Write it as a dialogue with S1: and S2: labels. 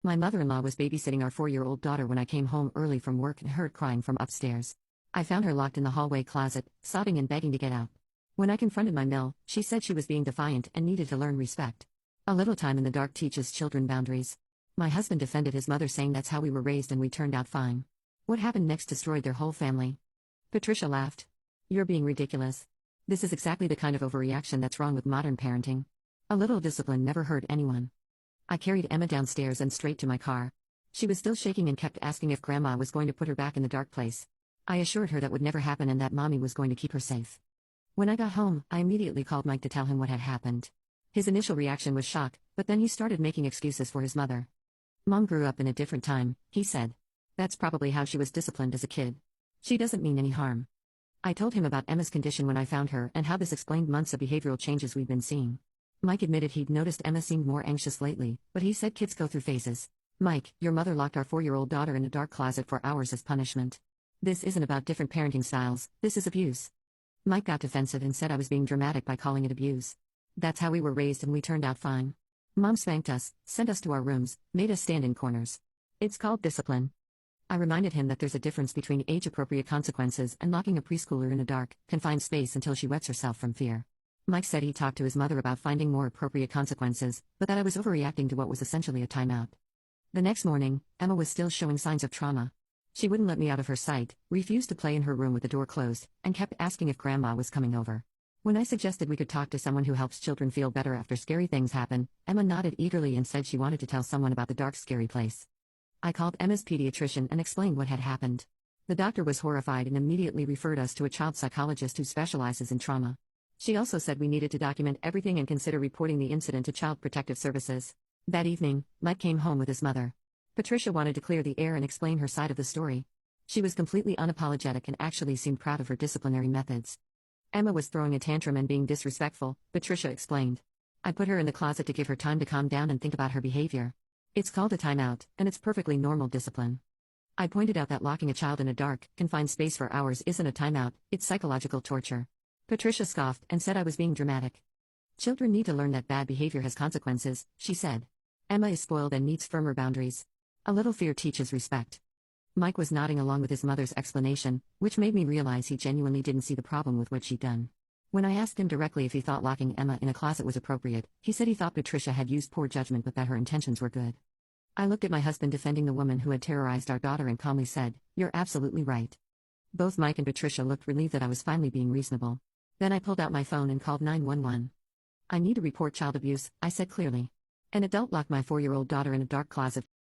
S1: My mother-in-law was babysitting our 4-year-old daughter when I came home early from work and heard crying from upstairs. I found her locked in the hallway closet, sobbing and begging to get out. When I confronted my mill, she said she was being defiant and needed to learn respect. A little time in the dark teaches children boundaries. My husband defended his mother, saying that's how we were raised and we turned out fine. What happened next destroyed their whole family. Patricia laughed. You're being ridiculous. This is exactly the kind of overreaction that's wrong with modern parenting. A little discipline never hurt anyone. I carried Emma downstairs and straight to my car. She was still shaking and kept asking if Grandma was going to put her back in the dark place. I assured her that would never happen and that Mommy was going to keep her safe. When I got home, I immediately called Mike to tell him what had happened. His initial reaction was shock, but then he started making excuses for his mother. Mom grew up in a different time, he said. That's probably how she was disciplined as a kid. She doesn't mean any harm. I told him about Emma's condition when I found her and how this explained months of behavioral changes we've been seeing. Mike admitted he'd noticed Emma seemed more anxious lately, but he said kids go through phases. Mike, your mother locked our 4-year-old daughter in a dark closet for hours as punishment. This isn't about different parenting styles, this is abuse. Mike got defensive and said I was being dramatic by calling it abuse. That's how we were raised and we turned out fine. Mom spanked us, sent us to our rooms, made us stand in corners. It's called discipline. I reminded him that there's a difference between age-appropriate consequences and locking a preschooler in a dark, confined space until she wets herself from fear. Mike said he talked to his mother about finding more appropriate consequences, but that I was overreacting to what was essentially a timeout. The next morning, Emma was still showing signs of trauma. She wouldn't let me out of her sight, refused to play in her room with the door closed, and kept asking if Grandma was coming over. When I suggested we could talk to someone who helps children feel better after scary things happen, Emma nodded eagerly and said she wanted to tell someone about the dark, scary place. I called Emma's pediatrician and explained what had happened. The doctor was horrified and immediately referred us to a child psychologist who specializes in trauma. She also said we needed to document everything and consider reporting the incident to Child Protective Services. That evening, Mike came home with his mother. Patricia wanted to clear the air and explain her side of the story. She was completely unapologetic and actually seemed proud of her disciplinary methods. Emma was throwing a tantrum and being disrespectful, Patricia explained. I put her in the closet to give her time to calm down and think about her behavior. It's called a timeout, and it's perfectly normal discipline. I pointed out that locking a child in a dark, confined space for hours isn't a timeout, it's psychological torture. Patricia scoffed and said I was being dramatic. Children need to learn that bad behavior has consequences, she said. Emma is spoiled and needs firmer boundaries. A little fear teaches respect. Mike was nodding along with his mother's explanation, which made me realize he genuinely didn't see the problem with what she'd done. When I asked him directly if he thought locking Emma in a closet was appropriate, he said he thought Patricia had used poor judgment but that her intentions were good. I looked at my husband defending the woman who had terrorized our daughter and calmly said, "You're absolutely right." Both Mike and Patricia looked relieved that I was finally being reasonable. Then I pulled out my phone and called 911. I need to report child abuse, I said clearly. An adult locked my 4-year-old daughter in a dark closet